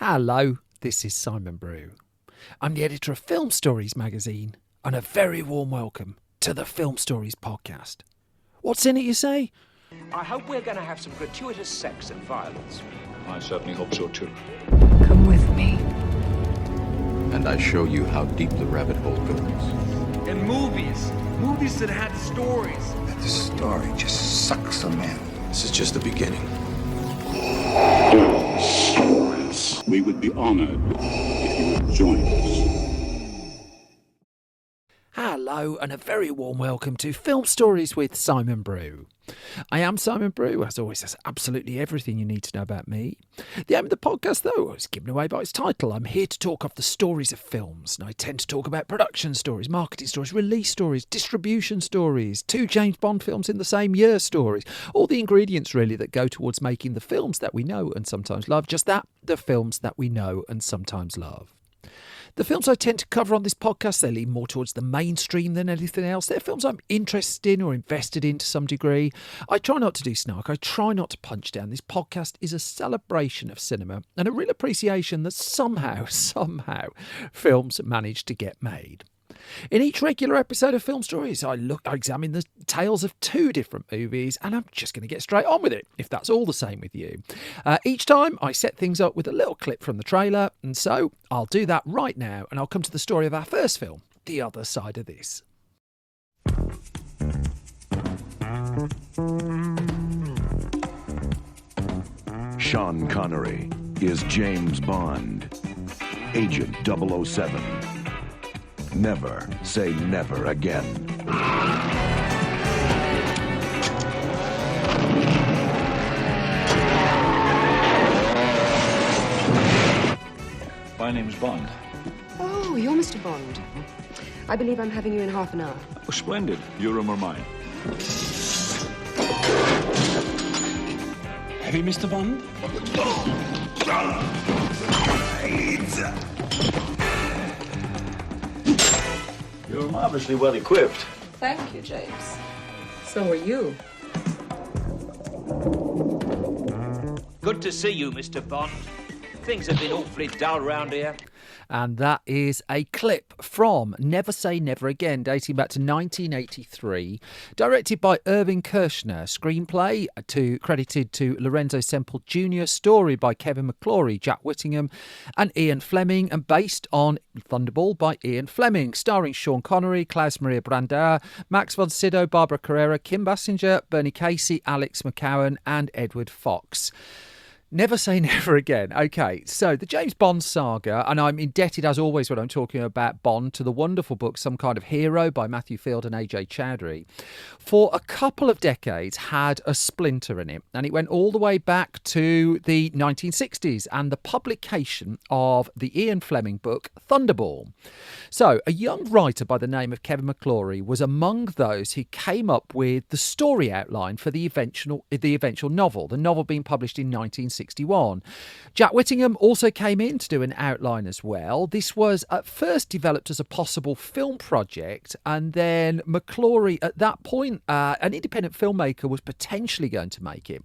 Hello, this is Simon Brew. I'm the editor of Film Stories magazine, and a very warm welcome to the Film Stories podcast. What's in it, you say? I hope we're going to have some gratuitous sex and violence. I certainly hope so too. Come with me. And I show you how deep the rabbit hole goes. And movies that had stories. The story just sucks them in. This is just the beginning. Stories. We would be honored if you would join us. Hello, and a very warm welcome to Film Stories with Simon Brew. I am Simon Brew, as always. That's absolutely everything you need to know about me. The aim of the podcast, though, is given away by its title. I'm here to talk of the stories of films, and I tend to talk about production stories, marketing stories, release stories, distribution stories, 2 James Bond films in the same year stories, all the ingredients, really, that go towards making the films that we know and sometimes love. Just that, the films that we know and sometimes love. The films I tend to cover on this podcast, they lean more towards the mainstream than anything else. They're films I'm interested in or invested in to some degree. I try not to do snark. I try not to punch down. This podcast is a celebration of cinema and a real appreciation that somehow, films manage to get made. In each regular episode of Film Stories, I examine the tales of 2 different movies, and I'm just going to get straight on with it, if that's all the same with you. Each time, I set things up with a little clip from the trailer, and so I'll do that right now, and I'll come to the story of our first film, The Other Side of This. Sean Connery is James Bond, Agent 007. Never say never again. My name's Bond. Oh, you're Mr. Bond. I believe I'm having you in half an hour. Oh, splendid. Your room or mine? Heavy, Mr. Bond? You're marvelously well equipped. Thank you, James. So are you. Good to see you, Mr. Bond. Things have been awfully dull round here. And that is a clip from Never Say Never Again, dating back to 1983, directed by Irving Kershner, screenplay credited to Lorenzo Semple Jr., story by Kevin McClory, Jack Whittingham and Ian Fleming, and based on Thunderball by Ian Fleming, starring Sean Connery, Klaus Maria Brandauer, Max von Sydow, Barbara Carrera, Kim Basinger, Bernie Casey, Alex McCowan and Edward Fox. Never Say Never Again. Okay, so the James Bond saga, and I'm indebted as always when I'm talking about Bond to the wonderful book Some Kind of Hero by Matthew Field and A.J. Chowdhury, for a couple of decades had a splinter in it, and it went all the way back to the 1960s and the publication of the Ian Fleming book Thunderball. So a young writer by the name of Kevin McClory was among those who came up with the story outline for the eventual novel, the novel being published in 1961. Jack Whittingham also came in to do an outline as well. This was at first developed as a possible film project, and then McClory, at that point, an independent filmmaker, was potentially going to make it.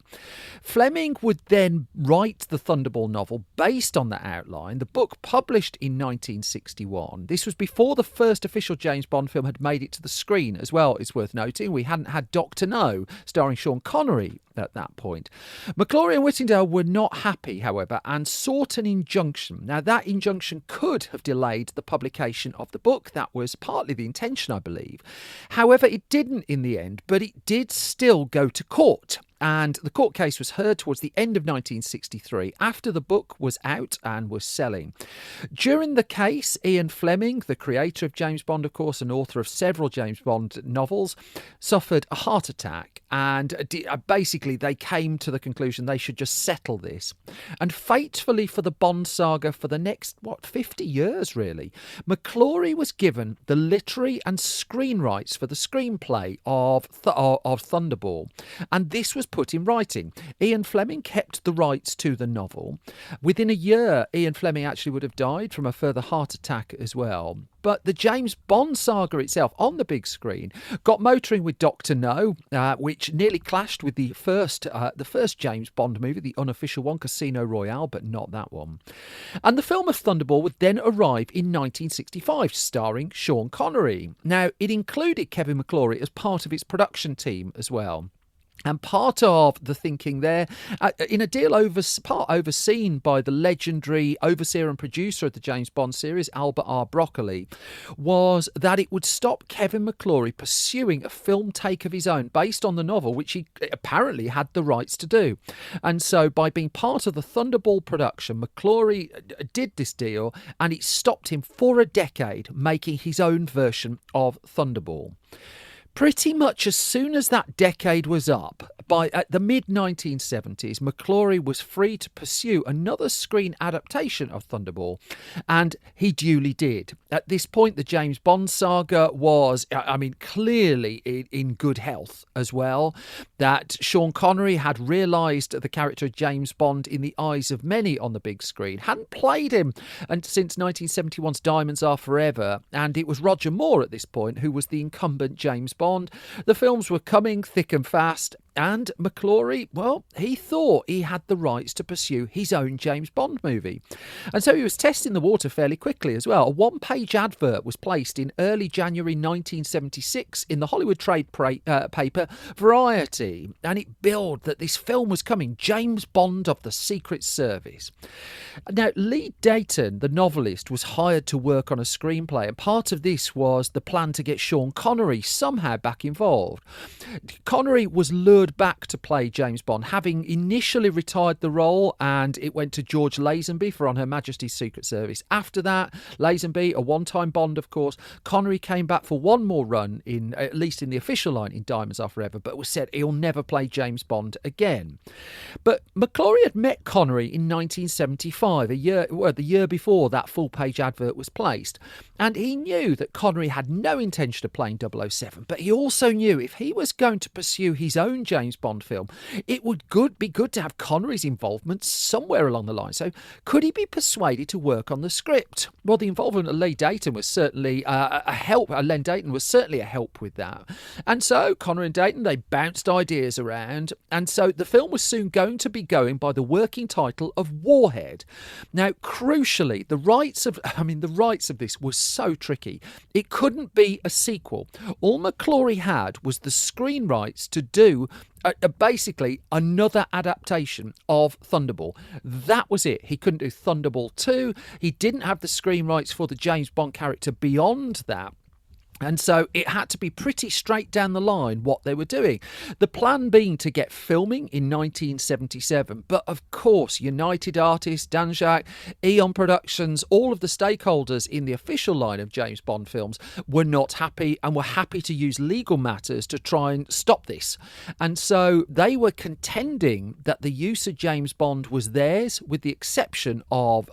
Fleming would then write the Thunderball novel based on that outline, the book published in 1961. This was before the first official James Bond film had made it to the screen as well, it's worth noting. We hadn't had Dr. No, starring Sean Connery, at that point. McClory and Whittingdale were not happy, however, and sought an injunction. Now, that injunction could have delayed the publication of the book. That was partly the intention, I believe. However, it didn't in the end, but it did still go to court. And the court case was heard towards the end of 1963, after the book was out and was selling. During the case, Ian Fleming, the creator of James Bond, of course, and author of several James Bond novels, suffered a heart attack. And basically, they came to the conclusion they should just settle this. And fatefully for the Bond saga for the next, 50 years, really, McClory was given the literary and screen rights for the screenplay of Thunderball. And this was put in writing. Ian Fleming kept the rights to the novel. Within a year, Ian Fleming actually would have died from a further heart attack as well. But the James Bond saga itself on the big screen got motoring with Dr. No, which nearly clashed with the first James Bond movie, the unofficial one, Casino Royale, but not that one. And the film of Thunderball would then arrive in 1965, starring Sean Connery. Now, it included Kevin McClory as part of its production team as well. And part of the thinking there, in a deal overseen by the legendary overseer and producer of the James Bond series, Albert R. Broccoli, was that it would stop Kevin McClory pursuing a film take of his own based on the novel, which he apparently had the rights to do. And so by being part of the Thunderball production, McClory did this deal, and it stopped him for a decade making his own version of Thunderball. Pretty much as soon as that decade was up, at the mid-1970s, McClory was free to pursue another screen adaptation of Thunderball, and he duly did. At this point, the James Bond saga was, clearly in good health as well. That Sean Connery had realised the character of James Bond in the eyes of many on the big screen, hadn't played him since 1971's Diamonds Are Forever, and it was Roger Moore at this point who was the incumbent James Bond. The films were coming thick and fast, and McClory, well, he thought he had the rights to pursue his own James Bond movie. And so he was testing the water fairly quickly as well. A one-page advert was placed in early January 1976 in the Hollywood trade paper Variety, and it billed that this film was coming, James Bond of the Secret Service. Now, Lee Dayton, the novelist, was hired to work on a screenplay, and part of this was the plan to get Sean Connery somehow back involved. Connery was lured back to play James Bond, having initially retired the role, and it went to George Lazenby for On Her Majesty's Secret Service. After that, Lazenby, a one-time Bond, of course, Connery came back for one more run, at least in the official line, in Diamonds Are Forever, but was said he'll never play James Bond again. But McClory had met Connery in 1975, the year before that full-page advert was placed, and he knew that Connery had no intention of playing 007, but he also knew if he was going to pursue his own James Bond film, it would be good to have Connery's involvement somewhere along the line. So could he be persuaded to work on the script? Well, the involvement of Len Dayton was certainly a help. Len Dayton was certainly a help with that. And so Connery and Dayton, they bounced ideas around. And so the film was soon going to be going by the working title of Warhead. Now, crucially, the rights of this was so tricky. It couldn't be a sequel. All McClory had was the screen rights to do basically another adaptation of Thunderball. That was it. He couldn't do Thunderball 2. He didn't have the screen rights for the James Bond character beyond that. And so it had to be pretty straight down the line what they were doing. The plan being to get filming in 1977. But of course, United Artists, Danjak, Eon Productions, all of the stakeholders in the official line of James Bond films were not happy and were happy to use legal matters to try and stop this. And so they were contending that the use of James Bond was theirs, with the exception of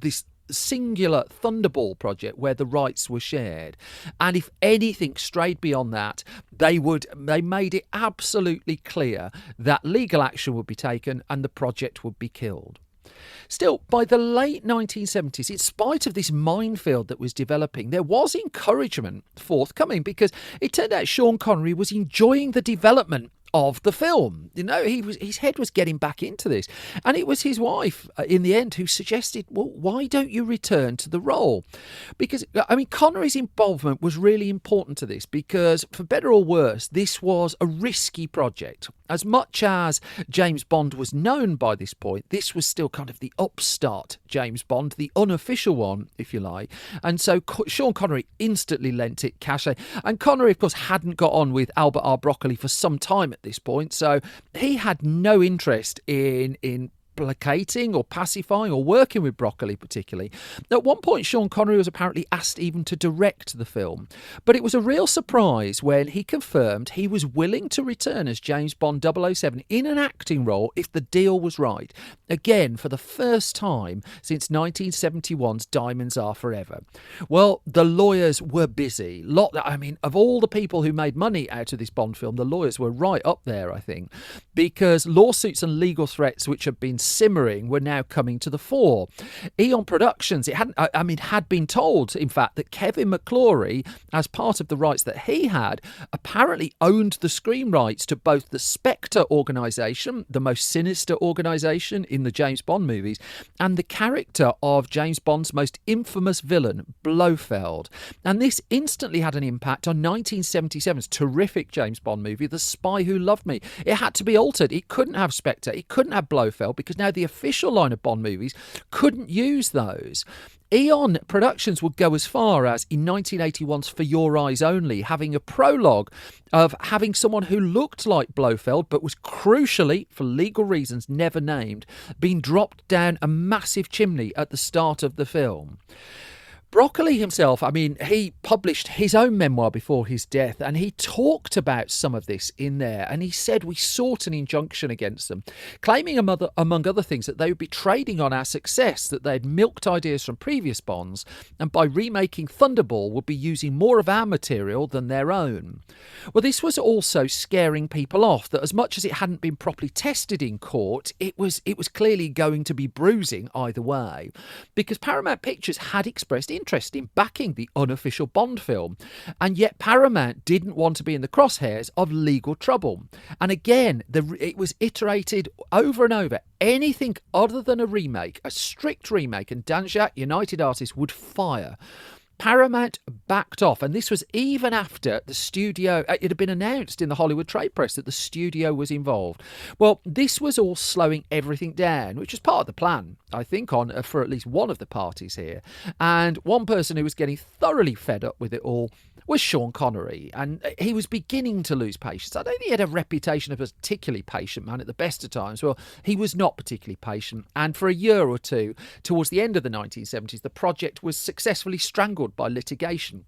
this singular Thunderball project where the rights were shared. And if anything strayed beyond that, they made it absolutely clear that legal action would be taken and the project would be killed. Still, by the late 1970s, in spite of this minefield that was developing, there was encouragement forthcoming, because it turned out Sean Connery was enjoying the development of the film. His head was getting back into this. And it was his wife, in the end, who suggested, well, why don't you return to the role? Because, Connery's involvement was really important to this, because, for better or worse, this was a risky project. As much as James Bond was known by this point, this was still kind of the upstart James Bond, the unofficial one, if you like. And so Sean Connery instantly lent it cachet. And Connery, of course, hadn't got on with Albert R. Broccoli for some time at this point, so he had no interest in placating or pacifying or working with Broccoli particularly. At one point, Sean Connery was apparently asked even to direct the film, but it was a real surprise when he confirmed he was willing to return as James Bond 007 in an acting role if the deal was right. Again, for the first time since 1971's Diamonds Are Forever. Well, the lawyers were busy. Of all the people who made money out of this Bond film, the lawyers were right up there, I think, because lawsuits and legal threats which had been simmering were now coming to the fore. Eon Productions, had been told, in fact, that Kevin McClory, as part of the rights that he had, apparently owned the screen rights to both the Spectre organisation, the most sinister organisation in the James Bond movies, and the character of James Bond's most infamous villain, Blofeld. And this instantly had an impact on 1977's terrific James Bond movie, The Spy Who Loved Me. It had to be altered. It couldn't have Spectre. It couldn't have Blofeld because now the official line of Bond movies couldn't use those. Eon Productions would go as far as, in 1981's For Your Eyes Only, having a prologue of having someone who looked like Blofeld but was crucially, for legal reasons never named, being dropped down a massive chimney at the start of the film. Broccoli himself, he published his own memoir before his death, and he talked about some of this in there, and he said we sought an injunction against them, claiming among other things that they would be trading on our success, that they'd milked ideas from previous Bonds, and by remaking Thunderball would be using more of our material than their own. Well, this was also scaring people off, that as much as it hadn't been properly tested in court, it was clearly going to be bruising either way, because Paramount Pictures had expressed interest in backing the unofficial Bond film, and yet Paramount didn't want to be in the crosshairs of legal trouble. And again, it was iterated over and over. Anything other than a remake, a strict remake, and Danjak United Artists would fire. Paramount backed off, and this was even after the studio, it had been announced in the Hollywood trade press that the studio was involved. Well, this was all slowing everything down, which was part of the plan, I think, for at least one of the parties here. And one person who was getting thoroughly fed up with it all was Sean Connery, and he was beginning to lose patience. I don't think he had a reputation of a particularly patient man at the best of times. Well, he was not particularly patient, and for a year or two, towards the end of the 1970s, the project was successfully strangled by litigation.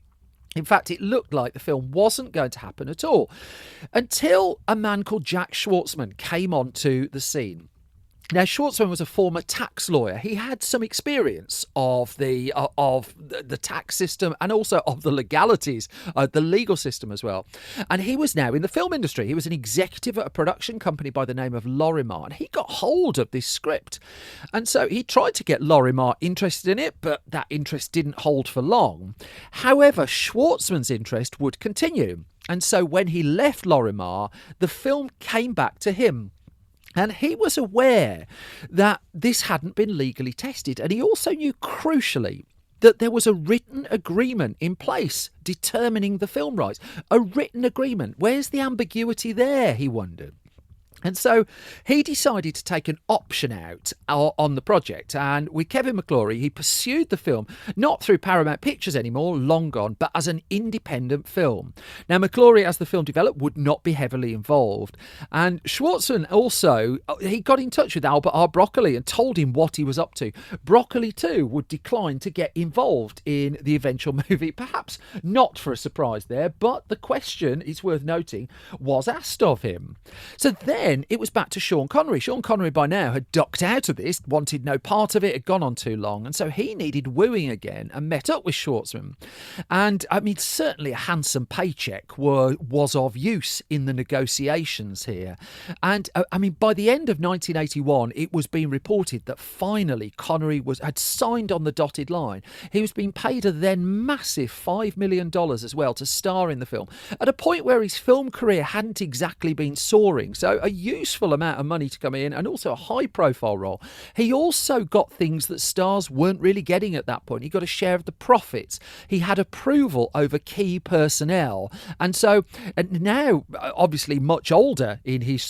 In fact, it looked like the film wasn't going to happen at all until a man called Jack Schwartzman came onto the scene. Now, Schwartzman was a former tax lawyer. He had some experience of the tax system and also of the legalities, the legal system as well. And he was now in the film industry. He was an executive at a production company by the name of Lorimar. And he got hold of this script. And so he tried to get Lorimar interested in it, but that interest didn't hold for long. However, Schwartzman's interest would continue. And so when he left Lorimar, the film came back to him. And he was aware that this hadn't been legally tested. And he also knew, crucially, that there was a written agreement in place determining the film rights. A written agreement. Where's the ambiguity there, he wondered. And so he decided to take an option out on the project. And with Kevin McClory, he pursued the film, not through Paramount Pictures anymore, long gone, but as an independent film. Now, McClory, as the film developed, would not be heavily involved. And Schwartzman also, he got in touch with Albert R. Broccoli and told him what he was up to. Broccoli, too, would decline to get involved in the eventual movie. Perhaps not for a surprise there, but the question, it's worth noting, was asked of him. So then it was back to Sean Connery. Sean Connery by now had ducked out of this, wanted no part of it, had gone on too long, and so he needed wooing again and met up with Schwartzman. And certainly a handsome paycheck was of use in the negotiations here. And by the end of 1981, it was being reported that finally Connery had signed on the dotted line. He was being paid a then massive $5 million as well to star in the film, at a point where his film career hadn't exactly been soaring. So a useful amount of money to come in, and also a high profile role. He also got things that stars weren't really getting at that point. He got a share of the profits. He had approval over key personnel. And so, and now, obviously much older in his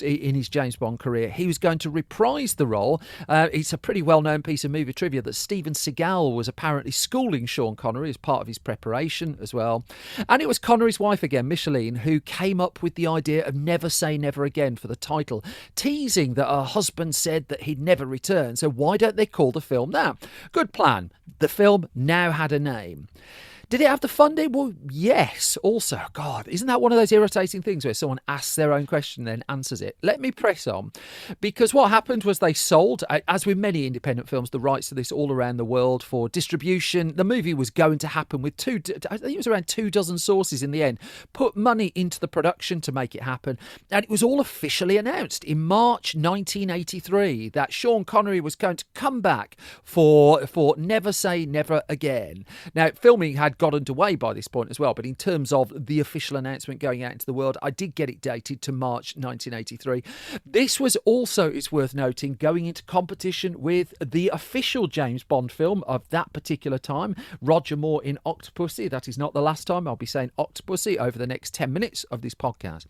James Bond career, he was going to reprise the role. It's a pretty well-known piece of movie trivia that Steven Seagal was apparently schooling Sean Connery as part of his preparation as well. And it was Connery's wife again, Micheline, who came up with the idea of Never Say Never Again for the title title, teasing that her husband said that he'd never return, so why don't they call the film that? Good plan. The film now had a name. Did it have the funding? Well, yes. Also, God, isn't that one of those irritating things where someone asks their own question and then answers it? Let me press on, because what happened was they sold, as with many independent films, the rights to this all around the world for distribution. The movie was going to happen with I think it was around 24 sources in the end, put money into the production to make it happen. And it was all officially announced in March 1983 that Sean Connery was going to come back for Never Say Never Again. Now, filming had got underway by this point as well, but in terms of the official announcement going out into the world, I did get it dated to March 1983. This was also, it's worth noting, going into competition with the official James Bond film of that particular time, Roger Moore in Octopussy. That is not the last time I'll be saying Octopussy over the next 10 minutes of this podcast.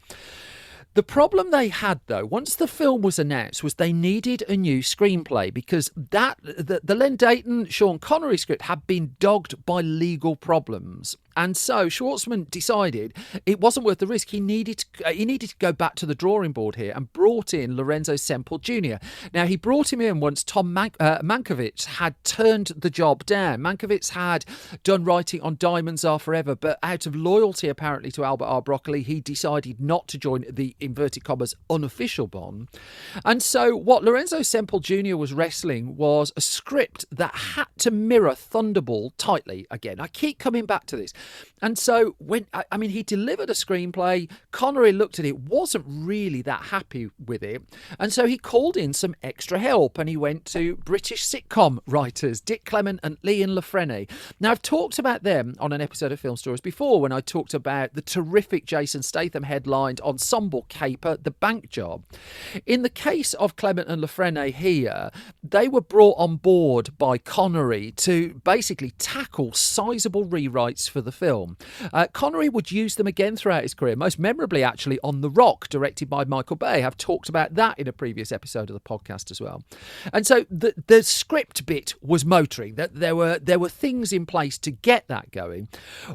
The problem they had, though, once the film was announced, was they needed a new screenplay, because the Len Deighton, Sean Connery script had been dogged by legal problems. And so Schwartzman decided it wasn't worth the risk. He needed to go back to the drawing board here and brought in Lorenzo Semple Jr. Now, he brought him in once Tom Mankiewicz had turned the job down. Mankiewicz had done writing on Diamonds Are Forever, but out of loyalty, apparently, to Albert R. Broccoli, he decided not to join the, inverted commas, unofficial Bond. And so what Lorenzo Semple Jr. was wrestling was a script that had to mirror Thunderball tightly. Again, I keep coming back to this. And so when he delivered a screenplay, Connery looked at it, wasn't really that happy with it, and so he called in some extra help, and he went to British sitcom writers Dick Clement and Ian Lafreniere. Now, I've talked about them on an episode of Film Stories before, when I talked about the terrific Jason Statham headlined ensemble caper The Bank Job. In the case of Clement and Lafreniere here, they were brought on board by Connery to basically tackle sizable rewrites for the film. Connery would use them again throughout his career, most memorably actually on The Rock, directed by Michael Bay. I've talked about that in a previous episode of the podcast as well. And so the script bit was motoring. That there were things in place to get that going.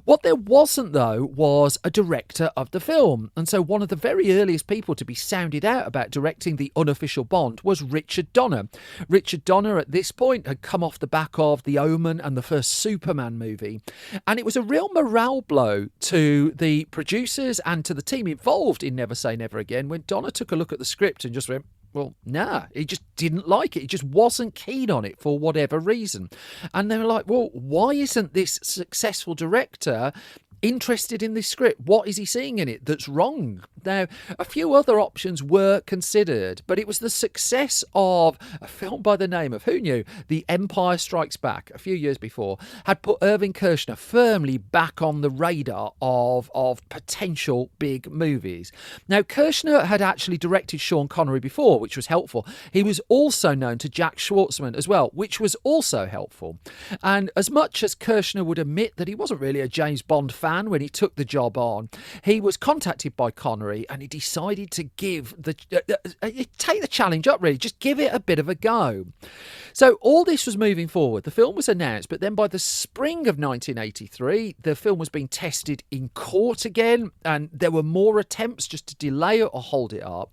What there wasn't, though, was a director of the film. And so one of the very earliest people to be sounded out about directing the unofficial Bond was Richard Donner. Richard Donner at this point had come off the back of The Omen and the first Superman movie. And it was a real morale blow to the producers and to the team involved in Never Say Never Again when Donner took a look at the script and just went, well, nah, he just didn't like it. He just wasn't keen on it for whatever reason. And they were like, well, why isn't this successful director interested in this script? What is he seeing in it that's wrong? Now, a few other options were considered, but it was the success of a film by the name of, who knew, The Empire Strikes Back a few years before, had put Irving Kershner firmly back on the radar of potential big movies. Now, Kershner had actually directed Sean Connery before, which was helpful. He was also known to Jack Schwartzman as well, which was also helpful. And as much as Kershner would admit that he wasn't really a James Bond fan when he took the job on, he was contacted by Connery and he decided to give take the challenge up, really, just give it a bit of a go. So all this was moving forward. The film was announced, but then by the spring of 1983, the film was being tested in court again, and there were more attempts just to delay it or hold it up.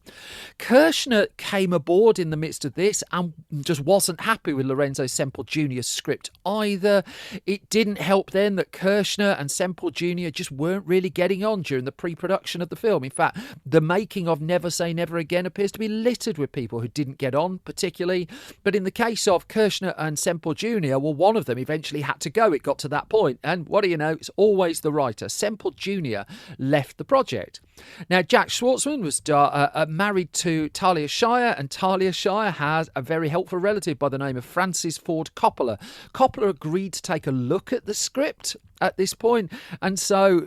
Kershner came aboard in the midst of this and just wasn't happy with Lorenzo Semple Jr.'s script either. It didn't help then that Kershner and Semple Jr. just weren't really getting on during the pre-production of the film. In fact, the making of Never Say Never Again appears to be littered with people who didn't get on particularly. But in the case of Kershner and Semple Jr., well, one of them eventually had to go. It got to that point. And what do you know? It's always the writer. Semple Jr. left the project. Now, Jack Schwartzman was married to Talia Shire, and Talia Shire has a very helpful relative by the name of Francis Ford Coppola. Coppola agreed to take a look at the script at this point, and so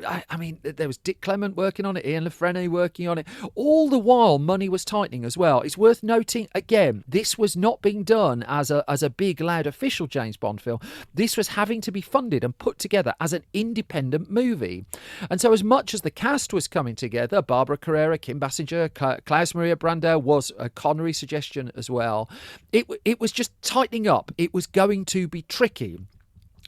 there was Dick Clement working on it, Ian Lafreniere working on it. All the while, money was tightening as well. It's worth noting again, this was not being done as a big, loud official James Bond film. This was having to be funded and put together as an independent movie. And so, as much as the cast was coming together, Barbara Carrera, Kim Basinger, Klaus Maria Brandau was a Connery suggestion as well. It was just tightening up. It was going to be tricky.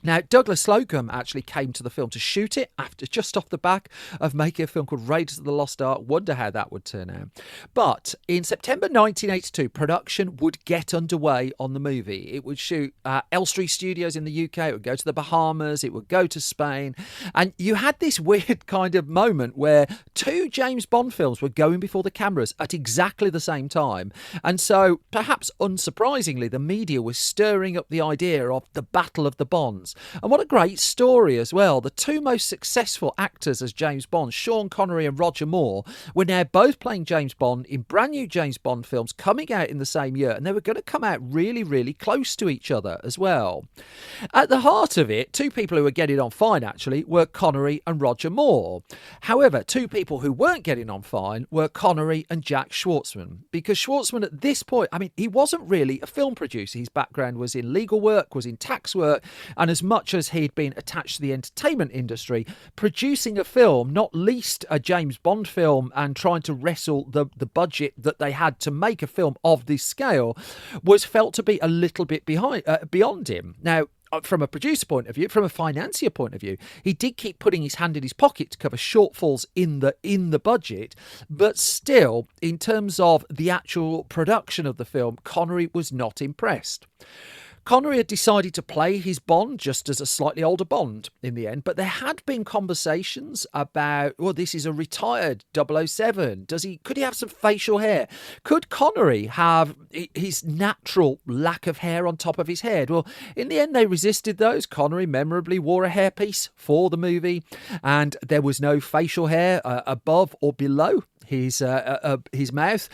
Now, Douglas Slocum actually came to the film to shoot it after just off the back of making a film called Raiders of the Lost Ark. Wonder how that would turn out. But in September 1982, production would get underway on the movie. It would shoot Elstree Studios in the UK. It would go to the Bahamas. It would go to Spain. And you had this weird kind of moment where two James Bond films were going before the cameras at exactly the same time. And so, perhaps unsurprisingly, the media was stirring up the idea of the Battle of the Bonds. And what a great story as well. The two most successful actors as James Bond, Sean Connery and Roger Moore, were now both playing James Bond in brand new James Bond films coming out in the same year, and they were going to come out really, really close to each other as well. At the heart of it, two people who were getting on fine actually were Connery and Roger Moore. However, two people who weren't getting on fine were Connery and Jack Schwartzman, because Schwartzman at this point, I mean, he wasn't really a film producer. His background was in legal work, was in tax work, and as much as he'd been attached to the entertainment industry, producing a film, not least a James Bond film, and trying to wrestle the budget that they had to make a film of this scale, was felt to be a little bit beyond him. Now, from a producer point of view, from a financier point of view, he did keep putting his hand in his pocket to cover shortfalls in the budget, but still, in terms of the actual production of the film, Connery was not impressed. Connery had decided to play his Bond just as a slightly older Bond in the end, but there had been conversations about, well, this is a retired 007. Could he have some facial hair? Could Connery have his natural lack of hair on top of his head? Well, in the end, they resisted those. Connery memorably wore a hairpiece for the movie, and there was no facial hair above or below his mouth.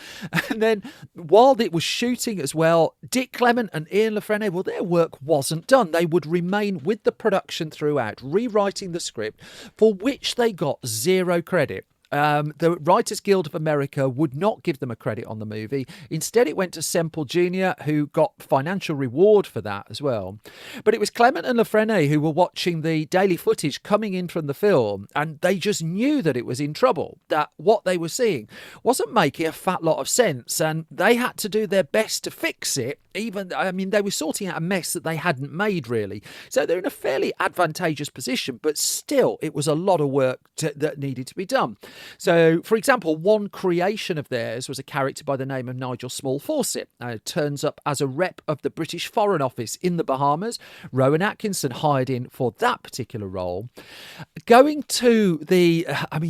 And then while it was shooting as well, Dick Clement and Ian La Frenais, well, their work wasn't done. They would remain with the production throughout, rewriting the script, for which they got zero credit. The Writers Guild of America would not give them a credit on the movie. Instead, it went to Semple Jr., who got financial reward for that as well. But it was Clement and La Frenais who were watching the daily footage coming in from the film, and they just knew that it was in trouble, that what they were seeing wasn't making a fat lot of sense, and they had to do their best to fix it. They were sorting out a mess that they hadn't made, really. So they're in a fairly advantageous position, but still, it was a lot of work that needed to be done. So, for example, one creation of theirs was a character by the name of Nigel Small-Fawcett. Turns up as a rep of the British Foreign Office in the Bahamas. Rowan Atkinson hired in for that particular role. Going to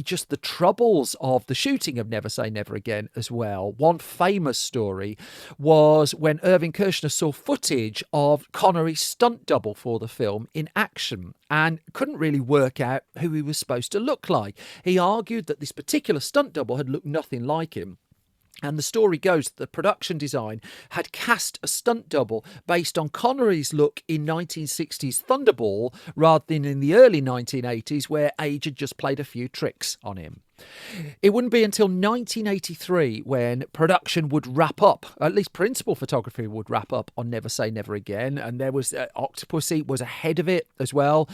just the troubles of the shooting of Never Say Never Again as well. One famous story was when Irving Kershner saw footage of Connery's stunt double for the film in action and couldn't really work out who he was supposed to look like. He argued that this particular stunt double had looked nothing like him. And the story goes that the production design had cast a stunt double based on Connery's look in 1960s Thunderball rather than in the early 1980s where age had just played a few tricks on him. It wouldn't be until 1983 when production would wrap up, at least principal photography would wrap up on Never Say Never Again, and there was Octopussy was ahead of it as well.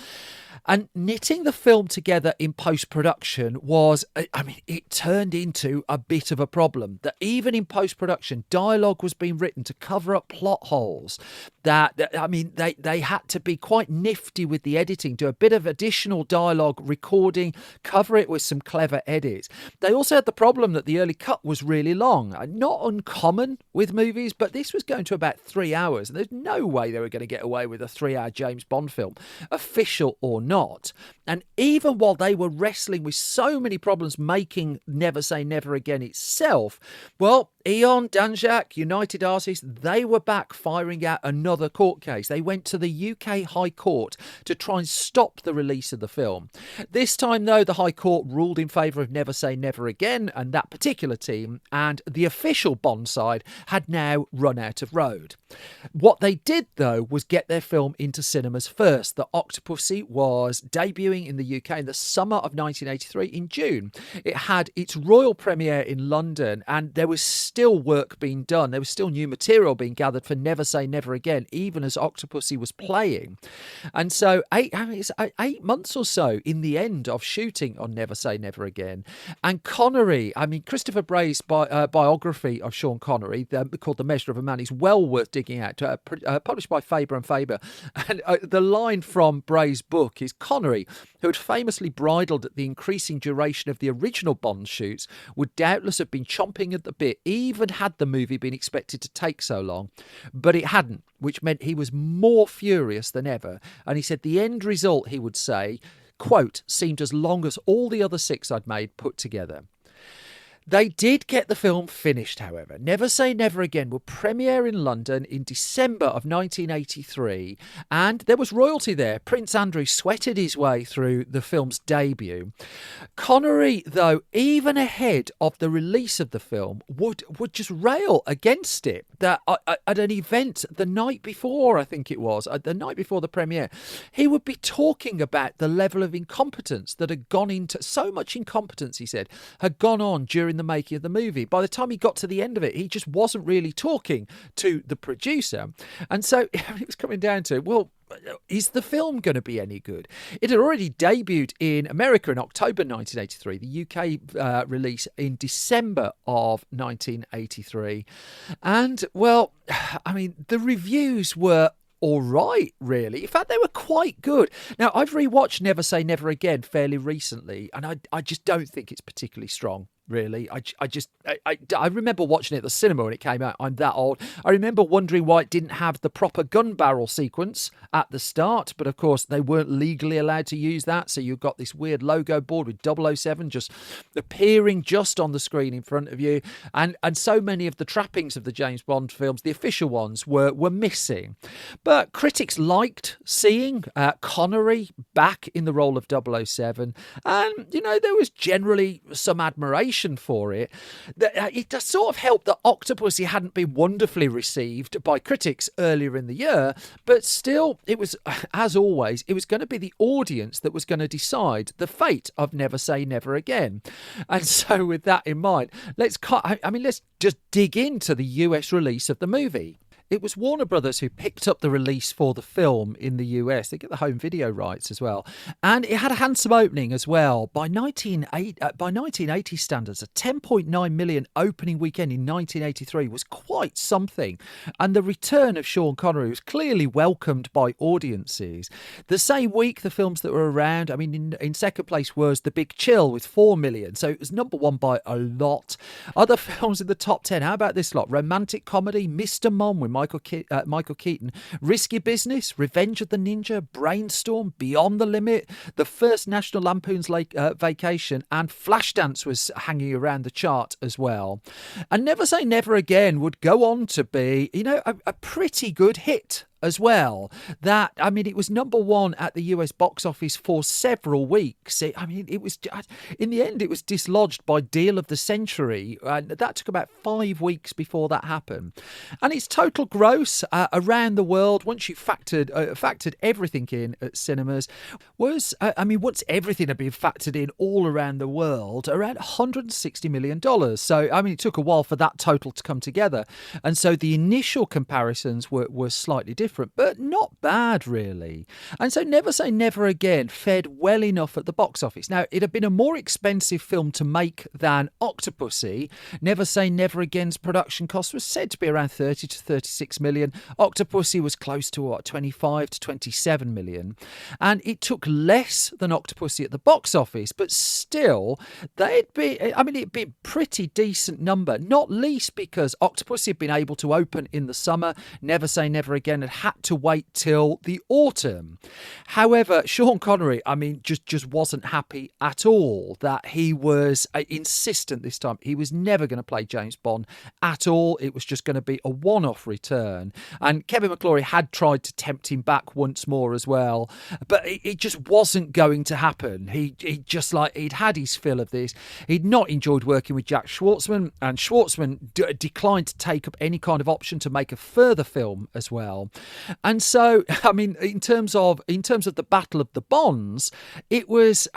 And knitting the film together in post-production was, it turned into a bit of a problem. That even in post-production, dialogue was being written to cover up plot holes. They had to be quite nifty with the editing, do a bit of additional dialogue recording, cover it with some clever edits. They also had the problem that the early cut was really long. Not uncommon with movies, but this was going to about 3 hours, and there's no way they were going to get away with a 3-hour James Bond film, official or not. And even while they were wrestling with so many problems making Never Say Never Again itself, well, Eon, Danjak, United Artists, they were back firing out another court case. They went to the UK High Court to try and stop the release of the film. This time, though, the High Court ruled in favour of Never Say Never Again and that particular team, and the official Bond side had now run out of road. What they did, though, was get their film into cinemas first. The Octopussy was debuting in the UK in the summer of 1983 in June. It had its royal premiere in London, and there was still work being done. There was still new material being gathered for Never Say Never Again, even as Octopussy was playing. And so it's 8 months or so in the end of shooting on Never Say Never Again. And Connery, Christopher Bray's biography of Sean Connery, called The Measure of a Man, is well worth digging digging out, published by Faber and Faber. And the line from Bray's book is Connery, who had famously bridled at the increasing duration of the original Bond shoots, would doubtless have been chomping at the bit, even had the movie been expected to take so long. But it hadn't, which meant he was more furious than ever. And he said the end result, he would say, quote, seemed as long as all the other 6 I'd made put together. They did get the film finished, however. Never Say Never Again would premiere in London in December of 1983, and there was royalty there. Prince Andrew sweated his way through the film's debut. Connery, though, even ahead of the release of the film, would just rail against it. That at an event the night before, I think it was, the night before the premiere, he would be talking about the level of incompetence that had gone into, so much incompetence, he said, had gone on during the making of the movie. By the time he got to the end of it, he just wasn't really talking to the producer. And so it was coming down to, well, is the film going to be any good? It had already debuted in America in October 1983, the UK release in December of 1983. And, well, I mean, the reviews were all right, really. In fact, they were quite good. Now, I've rewatched Never Say Never Again fairly recently, and I just don't think it's particularly strong. Really, I remember watching it at the cinema when it came out. I'm that old. I remember wondering why it didn't have the proper gun barrel sequence at the start, but of course they weren't legally allowed to use that. So you've got this weird logo board with 007 just appearing just on the screen in front of you, and so many of the trappings of the James Bond films, the official ones, were missing. But critics liked seeing Connery back in the role of 007, and there was generally some admiration for it. It does sort of help that Octopussy hadn't been wonderfully received by critics earlier in the year, but still, it was, as always, it was going to be the audience that was going to decide the fate of Never Say Never Again. And so with that in mind, let's just dig into the US release of the movie. It was Warner Brothers who picked up the release for the film in the US. They get the home video rights as well. And it had a handsome opening as well. By 1980 standards, a $10.9 million opening weekend in 1983 was quite something. And the return of Sean Connery was clearly welcomed by audiences. The same week, the films that were around, I mean, in second place was The Big Chill with $4 million. So it was number one by a lot. Other films in the top 10, how about this lot? Romantic comedy, Mr. Mom with Michael Keaton, Risky Business, Revenge of the Ninja, Brainstorm, Beyond the Limit, the first National Lampoon's Vacation, and Flashdance was hanging around the chart as well. And Never Say Never Again would go on to be, a pretty good hit as well. It was number one at the US box office for several weeks. It was, in the end, it was dislodged by Deal of the Century, and that took about 5 weeks before that happened. And its total gross around the world, once you factored everything in at cinemas, was, once everything had been factored in all around the world, around $160 million. So, it took a while for that total to come together. And so the initial comparisons were slightly different, but not bad, really. And so Never Say Never Again fared well enough at the box office. Now, it had been a more expensive film to make than Octopussy. Never Say Never Again's production cost was said to be around 30 to 36 million. Octopussy was close to 25 to 27 million. And it took less than Octopussy at the box office, but still, it'd be a pretty decent number, not least because Octopussy had been able to open in the summer. Never Say Never Again had to wait till the autumn. However, Sean Connery, just wasn't happy at all that he was insistent this time. He was never going to play James Bond at all. It was just going to be a one-off return. And Kevin McClory had tried to tempt him back once more as well, but it just wasn't going to happen. He'd had his fill of this. He'd not enjoyed working with Jack Schwartzman, and Schwartzman declined to take up any kind of option to make a further film as well. And so, I mean, in terms of the Battle of the Bonds, it was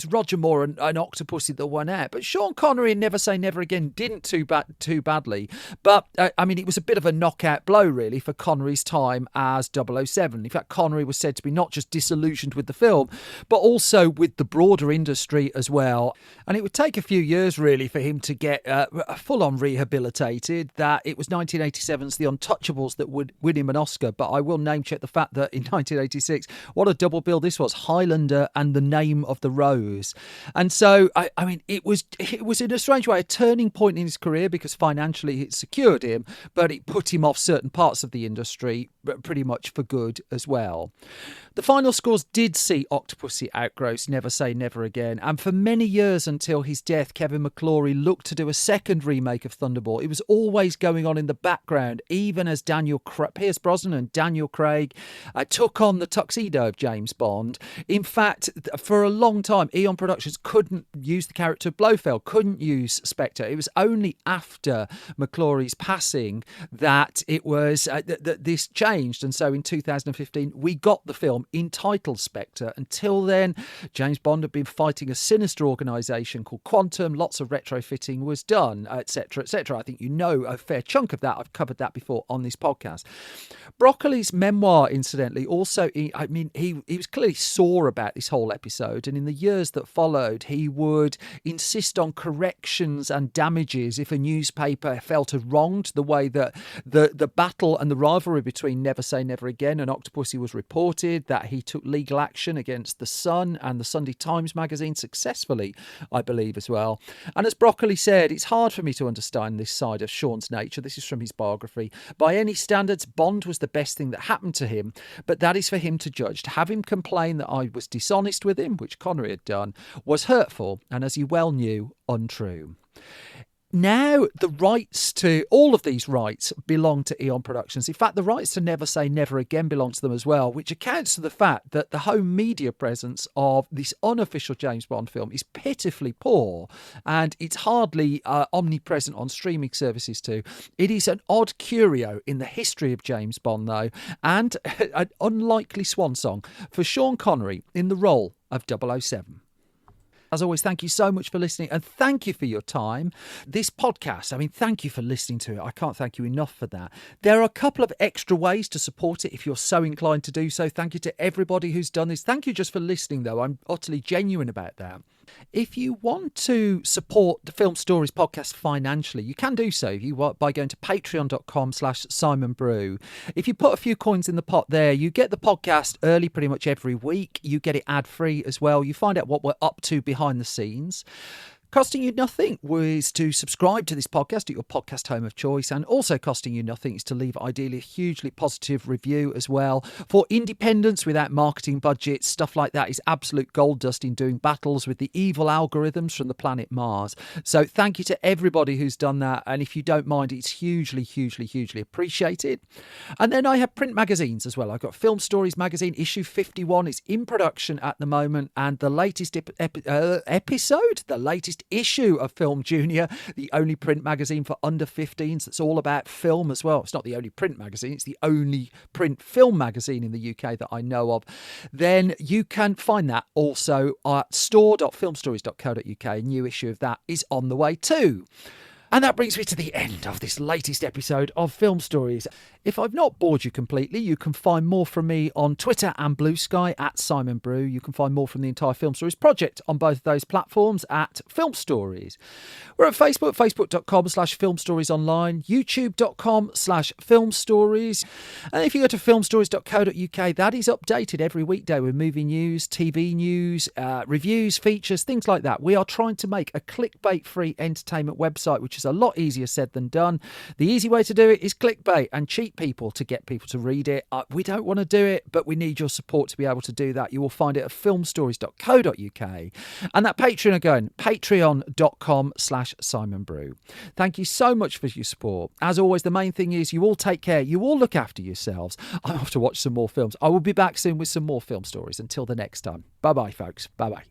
Roger Moore and Octopussy that won out. But Sean Connery and Never Say Never Again didn't too badly. But it was a bit of a knockout blow, really, for Connery's time as 007. In fact, Connery was said to be not just disillusioned with the film, but also with the broader industry as well. And it would take a few years, really, for him to get full-on rehabilitated. That it was 1987's The Untouchables that would win him an Oscar. But I will name-check the fact that in 1986, what a double bill this was: Highlander and The Name of the Rose. And so, it was in a strange way a turning point in his career, because financially it secured him, but it put him off certain parts of the industry pretty much for good as well. The final scores did see Octopussy outgross Never Say Never Again, and for many years until his death, Kevin McClory looked to do a second remake of Thunderball. It was always going on in the background, even as Pierce Brosnan and Daniel Craig took on the tuxedo of James Bond. In fact, for a long time, Eon Productions couldn't use the character of Blofeld, couldn't use Spectre. It was only after McClory's passing that it was that this changed, and so in 2015 we got the film entitled Spectre. Until then, James Bond had been fighting a sinister organisation called Quantum. Lots of retrofitting was done, etc., etc. I think you know a fair chunk of that. I've covered that before on this podcast. Broccoli's memoir, incidentally, also, he was clearly sore about this whole episode, and in the years that followed, he would insist on corrections and damages if a newspaper felt had wronged the way that the battle and the rivalry between Never Say Never Again and Octopussy was reported, that he took legal action against The Sun and the Sunday Times magazine successfully, I believe, as well. And as Broccoli said, it's hard for me to understand this side of Sean's nature. This is from his biography. By any standards, Bond was the best thing that happened to him, but that is for him to judge. To have him complain that I was dishonest with him, which Connery had done, was hurtful and, as he well knew, untrue. Now, the rights to all of these rights belong to Eon Productions. In fact, the rights to Never Say Never Again belong to them as well, which accounts for the fact that the home media presence of this unofficial James Bond film is pitifully poor, and it's hardly omnipresent on streaming services too. It is an odd curio in the history of James Bond, though, and an unlikely swan song for Sean Connery in the role of 007. As always, thank you so much for listening, and thank you for your time. This podcast, thank you for listening to it. I can't thank you enough for that. There are a couple of extra ways to support it if you're so inclined to do so. Thank you to everybody who's done this. Thank you just for listening, though. I'm utterly genuine about that. If you want to support the Film Stories podcast financially, you can do so by going to patreon.com/SimonBrew. If you put a few coins in the pot there, you get the podcast early pretty much every week. You get it ad-free as well. You find out what we're up to behind the scenes. Costing you nothing was to subscribe to this podcast at your podcast home of choice, and also costing you nothing is to leave ideally a hugely positive review as well. For independence without marketing budgets, stuff like that is absolute gold dust in doing battles with the evil algorithms from the planet Mars. So thank you to everybody who's done that, and if you don't mind, it's hugely, hugely, hugely appreciated. And then I have print magazines as well. I've got Film Stories magazine, issue 51. It's in production at the moment, and the latest the latest issue of Film Junior, the only print magazine for under 15s that's all about film as well. It's not the only print magazine, it's the only print film magazine in the UK that I know of. Then you can find that also at store.filmstories.co.uk. A new issue of that is on the way too. And that brings me to the end of this latest episode of Film Stories. If I've not bored you completely, you can find more from me on Twitter and Blue Sky at Simon Brew. You can find more from the entire Film Stories project on both of those platforms at Film Stories. We're at Facebook, facebook.com/filmstoriesonline, youtube.com/filmstories. And if you go to filmstories.co.uk, that is updated every weekday with movie news, TV news, reviews, features, things like that. We are trying to make a clickbait-free entertainment website, which is a lot easier said than done. The easy way to do it is clickbait and cheat people to get people to read it. We don't want to do it, but we need your support to be able to do that. You will find it at filmstories.co.uk. And that Patreon again, patreon.com/SimonBrew. Thank you so much for your support. As always, the main thing is you all take care. You all look after yourselves. I'm off to watch some more films. I will be back soon with some more Film Stories. Until the next time. Bye-bye, folks. Bye-bye.